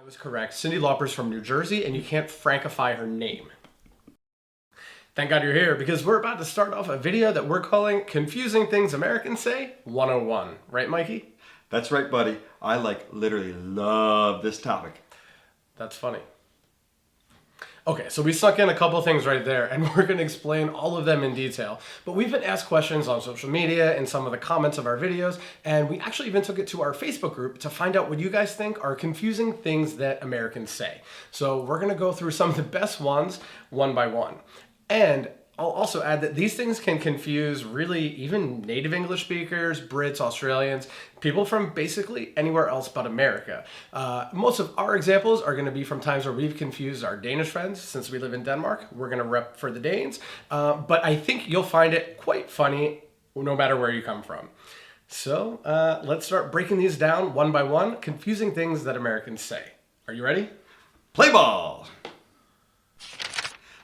was correct. Cyndi Lauper's from New Jersey, and you can't Frankify her name. Thank God you're here, because we're about to start off a video that we're calling Confusing Things Americans Say 101. Right, Mikey? That's right, buddy. I literally love this topic. That's funny. Okay, so we snuck in a couple things right there, and we're going to explain all of them in detail. But we've been asked questions on social media and some of the comments of our videos, and we actually even took it to our Facebook group to find out what you guys think are confusing things that Americans say. So we're going to go through some of the best ones one by one. And I'll also add that these things can confuse really even native English speakers, Brits, Australians, people from basically anywhere else but America. Most of our examples are going to be from times where we've confused our Danish friends. Since we live in Denmark, we're going to rep for the Danes. But I think you'll find it quite funny no matter where you come from. So let's start breaking these down one by one, confusing things that Americans say. Are you ready? Play ball!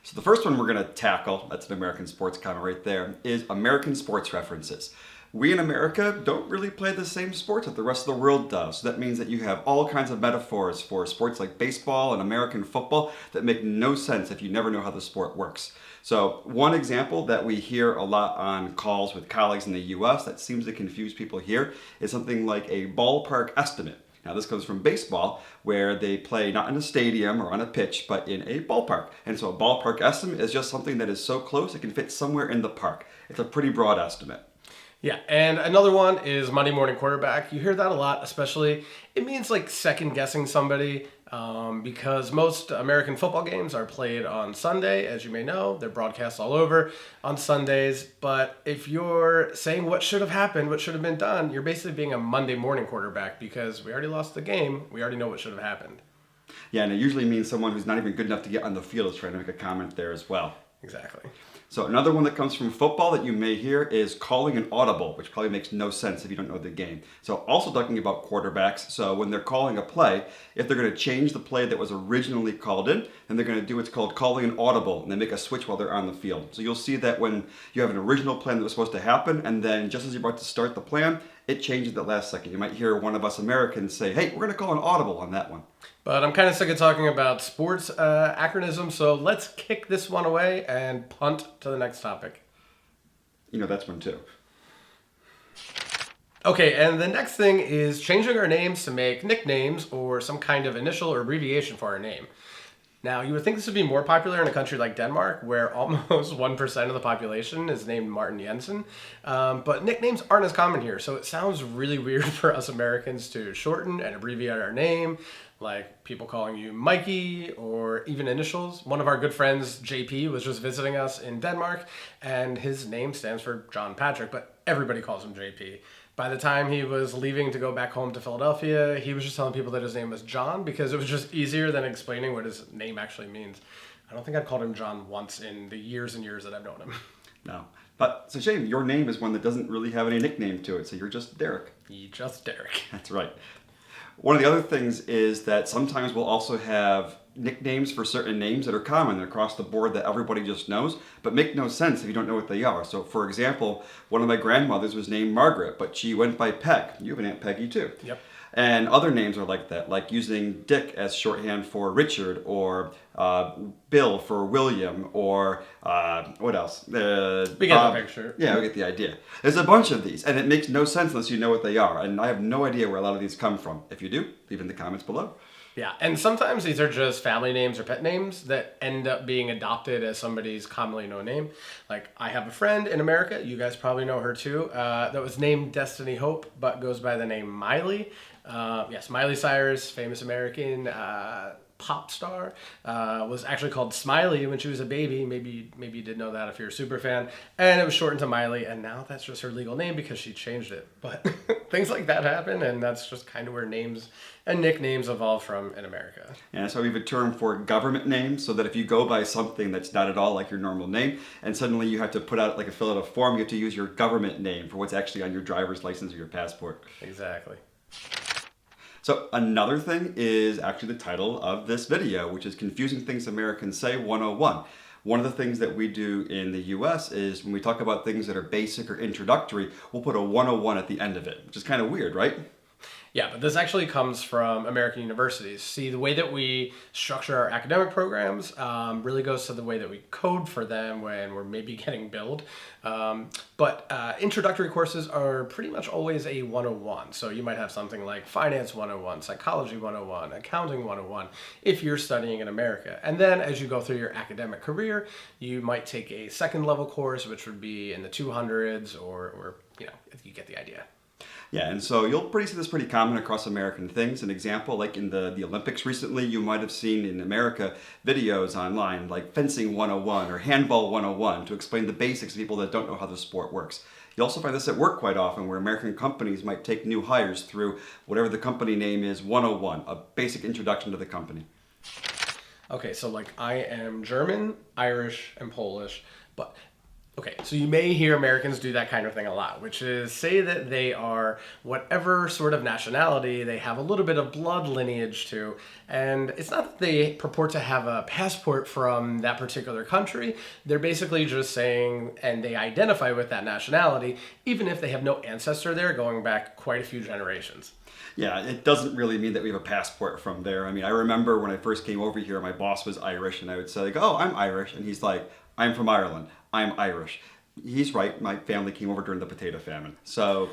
So the first one we're going to tackle, that's an American sports comment right there, is American sports references. We in America don't really play the same sports that the rest of the world does. So that means that you have all kinds of metaphors for sports like baseball and American football that make no sense if you never know how the sport works. So one example that we hear a lot on calls with colleagues in the US that seems to confuse people here is something like a ballpark estimate. Now this comes from baseball, where they play not in a stadium or on a pitch, but in a ballpark. And so a ballpark estimate is just something that is so close it can fit somewhere in the park. It's a pretty broad estimate. Yeah, and another one is Monday morning quarterback. You hear that a lot, especially, it means like second guessing somebody, because most American football games are played on Sunday, as you may know. They're broadcast all over on Sundays. But if you're saying what should have happened, what should have been done, you're basically being a Monday morning quarterback, because we already lost the game. We already know what should have happened. Yeah, and it usually means someone who's not even good enough to get on the field is trying to make a comment there as well. Exactly. So another one that comes from football that you may hear is calling an audible, which probably makes no sense if you don't know the game. So also talking about quarterbacks, so when they're calling a play, if they're going to change the play that was originally called in, then they're going to do what's called calling an audible, and they make a switch while they're on the field. So you'll see that when you have an original plan that was supposed to happen, and then just as you're about to start the plan, it changes at the last second. You might hear one of us Americans say, hey, we're going to call an audible on that one. But I'm kind of sick of talking about sports acronyms, so let's kick this one away and punt to the next topic. You know, that's one too. Okay, and the next thing is changing our names to make nicknames or some kind of initial or abbreviation for our name. Now, you would think this would be more popular in a country like Denmark, where almost 1% of the population is named Martin Jensen. But nicknames aren't as common here, so it sounds really weird for us Americans to shorten and abbreviate our name, like people calling you Mikey or even initials. One of our good friends, JP, was just visiting us in Denmark, and his name stands for John Patrick, but everybody calls him JP. By the time he was leaving to go back home to Philadelphia, he was just telling people that his name was John because it was just easier than explaining what his name actually means. I don't think I've called him John once in the years and years that I've known him. No. But it's a shame. Your name is one that doesn't really have any nickname to it, so you're just Derek. You're just Derek. That's right. One of the other things is that sometimes we'll also have nicknames for certain names that are common across the board that everybody just knows, but make no sense if you don't know what they are. So, for example, one of my grandmothers was named Margaret, but she went by Peg. You have an Aunt Peggy too. Yep. And other names are like that, like using Dick as shorthand for Richard, or Bill for William, or what else? We get the picture. Yeah, we get the idea. There's a bunch of these, and it makes no sense unless you know what they are. And I have no idea where a lot of these come from. If you do, leave in the comments below. Yeah, and sometimes these are just family names or pet names that end up being adopted as somebody's commonly known name. Like, I have a friend in America, you guys probably know her too, that was named Destiny Hope, but goes by the name Miley. Yes, Miley Cyrus, famous American pop star, was actually called Smiley when she was a baby. Maybe you did know that if you're a super fan. And it was shortened to Miley, and now that's just her legal name because she changed it. But things like that happen, and that's just kind of where names and nicknames evolve from in America. And so we have a term for government names, so that if you go by something that's not at all like your normal name, and suddenly you have to fill out a form, you have to use your government name for what's actually on your driver's license or your passport. Exactly. So another thing is actually the title of this video, which is Confusing Things Americans Say 101. One of the things that we do in the US is when we talk about things that are basic or introductory, we'll put a 101 at the end of it, which is kind of weird, right? Yeah, but this actually comes from American universities. See, the way that we structure our academic programs really goes to the way that we code for them when we're maybe getting billed. But introductory courses are pretty much always a 101. So you might have something like Finance 101, Psychology 101, Accounting 101 if you're studying in America. And then as you go through your academic career, you might take a second level course, which would be in the 200s or you get the idea. Yeah, and so you'll see this pretty common across American things. An example, like in the Olympics recently, you might have seen in America videos online like Fencing 101 or Handball 101 to explain the basics to people that don't know how the sport works. You also find this at work quite often, where American companies might take new hires through whatever the company name is, 101, a basic introduction to the company. Okay, so like I am German, Irish, and Polish, but okay, so you may hear Americans do that kind of thing a lot, which is say that they are whatever sort of nationality they have a little bit of blood lineage to. And it's not that they purport to have a passport from that particular country. They're basically just saying, and they identify with that nationality, even if they have no ancestor there going back quite a few generations. Yeah, it doesn't really mean that we have a passport from there. I mean, I remember when I first came over here, my boss was Irish, and I would say, like, oh, I'm Irish. And he's like, I'm from Ireland. I'm Irish. He's right. My family came over during the potato famine. So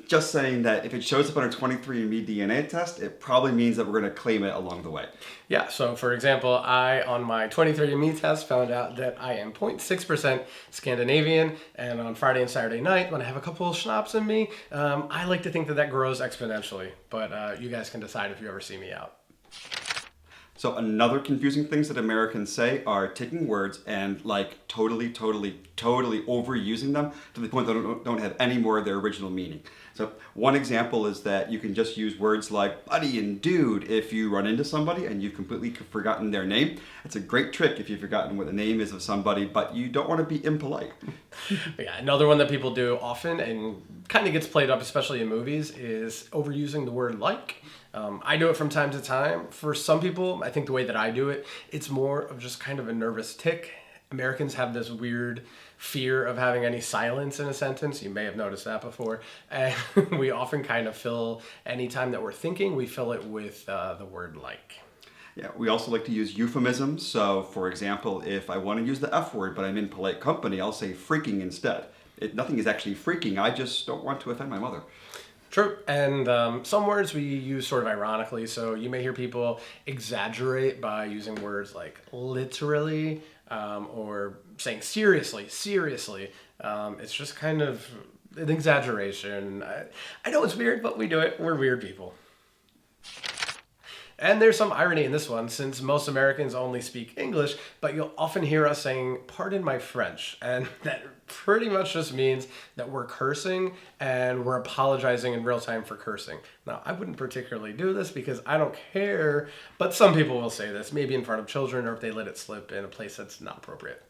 just saying that if it shows up on a 23andMe DNA test, it probably means that we're going to claim it along the way. Yeah, so for example, I, on my 23andMe test, found out that I am 0.6% Scandinavian, and on Friday and Saturday night, when I have a couple of schnapps in me, I like to think that that grows exponentially, but you guys can decide if you ever see me out. So another confusing things that Americans say are taking words and like totally overusing them to the point that don't have any more of their original meaning. So one example is that you can just use words like buddy and dude if you run into somebody and you've completely forgotten their name. It's a great trick if you've forgotten what the name is of somebody, but you don't want to be impolite. Yeah, another one that people do often and kind of gets played up, especially in movies, is overusing the word like. I do it from time to time. For some people, I think the way that I do it, it's more of just kind of a nervous tick. Americans have this weird fear of having any silence in a sentence. You may have noticed that before. And we often kind of fill any time that we're thinking, we fill it with the word like. Yeah, we also like to use euphemisms. So, for example, if I want to use the F word, but I'm in polite company, I'll say freaking instead. Nothing is actually freaking. I just don't want to offend my mother. True, and some words we use sort of ironically, so you may hear people exaggerate by using words like literally or saying seriously. It's just kind of an exaggeration. I know it's weird, but we do it. We're weird people. And there's some irony in this one, since most Americans only speak English, but you'll often hear us saying, pardon my French, and that pretty much just means that we're cursing and we're apologizing in real time for cursing. Now, I wouldn't particularly do this because I don't care, but some people will say this, maybe in front of children or if they let it slip in a place that's not appropriate.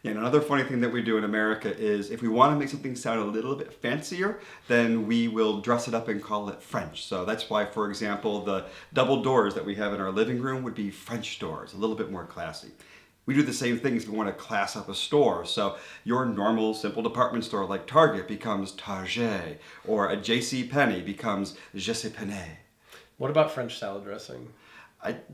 And another funny thing that we do in America is if we want to make something sound a little bit fancier, then we will dress it up and call it French. So that's why, for example, the double doors that we have in our living room would be French doors, a little bit more classy. We do the same things if we want to class up a store. So your normal, simple department store like Target becomes Target, or a J.C. Penney becomes Je sais Penney. What about French salad dressing?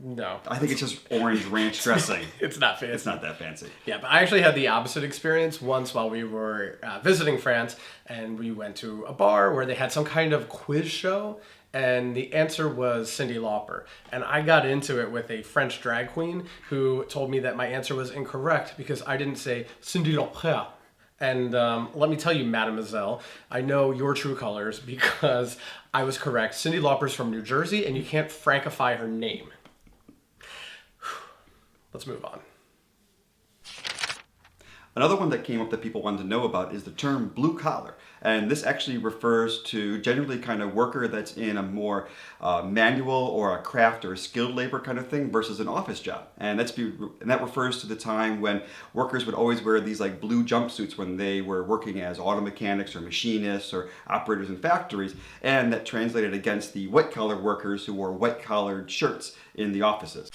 No. I think it's just orange ranch dressing. It's not fancy. It's not that fancy. Yeah, but I actually had the opposite experience once while we were visiting France, and we went to a bar where they had some kind of quiz show, and the answer was Cyndi Lauper. And I got into it with a French drag queen who told me that my answer was incorrect because I didn't say Cyndi Lauper. And let me tell you, mademoiselle, I know your true colors because I was correct. Cyndi Lauper's from New Jersey, and you can't Frankify her name. Let's move on. Another one that came up that people wanted to know about is the term blue collar. And this actually refers to generally kind of worker that's in a more manual or a craft or a skilled labor kind of thing versus an office job. And that refers to the time when workers would always wear these like blue jumpsuits when they were working as auto mechanics or machinists or operators in factories. And that translated against the white collar workers who wore white collared shirts in the offices.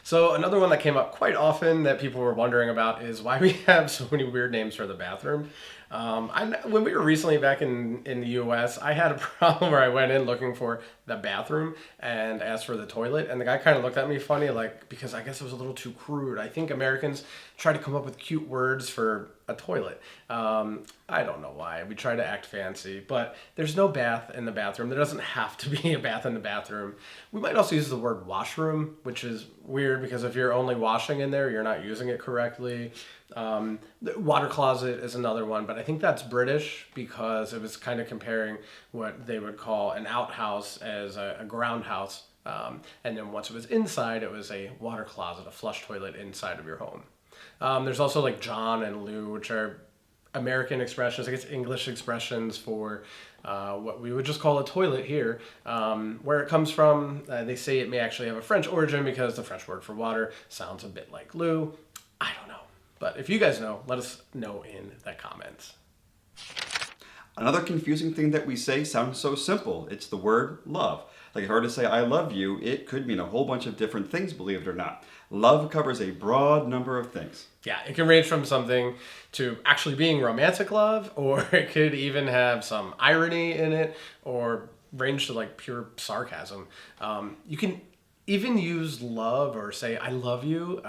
So another one that came up quite often that people were wondering about is why we have so many weird names for the bathroom. When we were recently back in the U.S., I had a problem where I went in looking for the bathroom and asked for the toilet, and the guy kind of looked at me funny, like, because I guess it was a little too crude. I think Americans try to come up with cute words for a toilet. I don't know why. We try to act fancy, but there's no bath in the bathroom. There doesn't have to be a bath in the bathroom. We might also use the word washroom, which is weird because if you're only washing in there, you're not using it correctly. The water closet is another one, but I think that's British because it was kind of comparing what they would call an outhouse as a ground house. And then once it was inside, it was a water closet, a flush toilet inside of your home. There's also like John and Lou, which are American expressions, I guess English expressions for what we would just call a toilet here. Where it comes from, they say it may actually have a French origin because the French word for water sounds a bit like Lou. I don't know. But if you guys know, let us know in the comments. Another confusing thing that we say sounds so simple. It's the word love. Like if I were to say I love you, it could mean a whole bunch of different things, believe it or not. Love covers a broad number of things. Yeah, it can range from something to actually being romantic love, or it could even have some irony in it, or range to like pure sarcasm. You can even use love or say I love you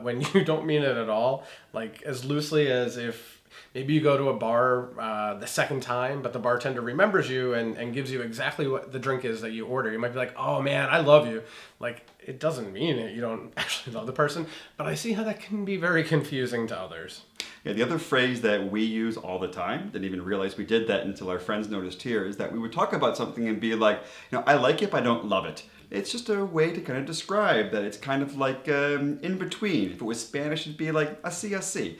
when you don't mean it at all, like as loosely as if maybe you go to a bar the second time, but the bartender remembers you and gives you exactly what the drink is that you order. You might be like, oh man, I love you. Like, it doesn't mean it. You don't actually love the person, but I see how that can be very confusing to others. Yeah, the other phrase that we use all the time, didn't even realize we did that until our friends noticed here, is that we would talk about something and be like, I like it, but I don't love it. It's just a way to kind of describe that it's kind of like in between. If it was Spanish, it'd be like así.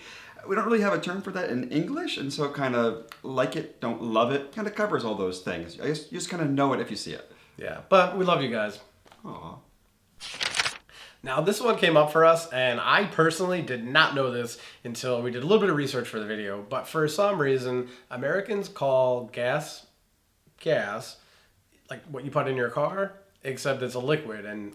We don't really have a term for that in English, and so kind of like it, don't love it, kind of covers all those things. I guess you just kind of know it if you see it. Yeah, but we love you guys. Aww. Now, this one came up for us, and I personally did not know this until we did a little bit of research for the video, but for some reason, Americans call gas, like what you put in your car, except it's a liquid, and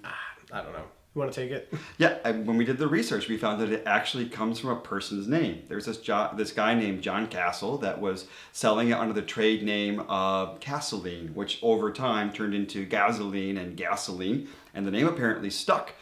I don't know. You want to take it? Yeah, when we did the research, we found that it actually comes from a person's name. There's this guy named John Castle that was selling it under the trade name of Gasoline, which over time turned into gasoline and gasoline, and the name apparently stuck.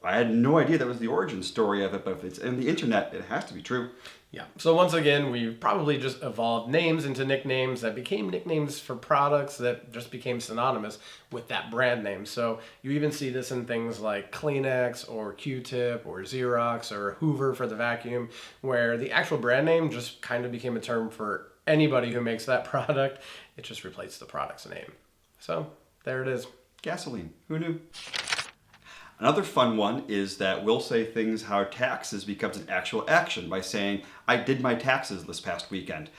I had no idea that was the origin story of it, but if it's in the internet, it has to be true. Yeah. So once again, we've probably just evolved names into nicknames that became nicknames for products that just became synonymous with that brand name. So you even see this in things like Kleenex or Q-tip or Xerox or Hoover for the vacuum, where the actual brand name just kind of became a term for anybody who makes that product. It just replaced the product's name. So there it is. Gasoline. Who knew? Another fun one is that we'll say things how taxes becomes an actual action by saying, I did my taxes this past weekend.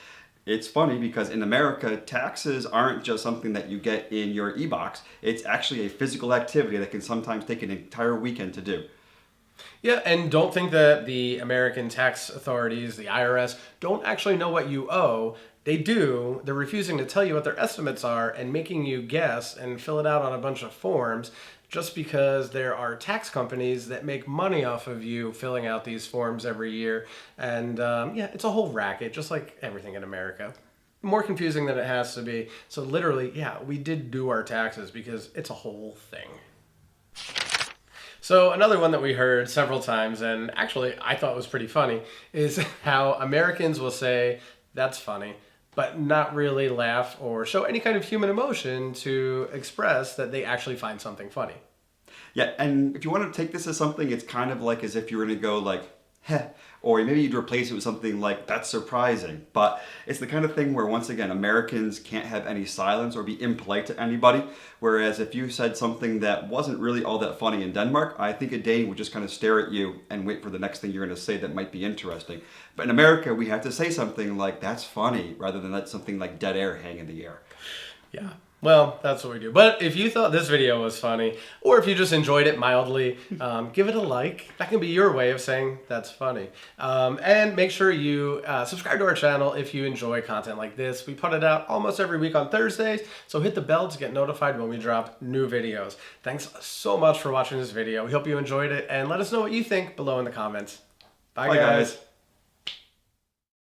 It's funny because in America, taxes aren't just something that you get in your e-box. It's actually a physical activity that can sometimes take an entire weekend to do. Yeah, and don't think that the American tax authorities, the IRS, don't actually know what you owe. They do. They're refusing to tell you what their estimates are and making you guess and fill it out on a bunch of forms just because there are tax companies that make money off of you filling out these forms every year. And yeah, it's a whole racket, just like everything in America. More confusing than it has to be. So literally, yeah, we did do our taxes because it's a whole thing. So another one that we heard several times, and actually I thought was pretty funny, is how Americans will say, that's funny, but not really laugh or show any kind of human emotion to express that they actually find something funny. Yeah, and if you want to take this as something, it's kind of like as if you were going to go like, heh, or maybe you'd replace it with something like, that's surprising. But it's the kind of thing where, once again, Americans can't have any silence or be impolite to anybody. Whereas if you said something that wasn't really all that funny in Denmark, I think a Dane would just kind of stare at you and wait for the next thing you're going to say that might be interesting. But in America, we have to say something like, that's funny, rather than let something like dead air hang in the air. Yeah. Well, that's what we do. But if you thought this video was funny, or if you just enjoyed it mildly, give it a like. That can be your way of saying that's funny. And make sure you subscribe to our channel if you enjoy content like this. We put it out almost every week on Thursdays, so hit the bell to get notified when we drop new videos. Thanks so much for watching this video. We hope you enjoyed it, and let us know what you think below in the comments. Bye guys.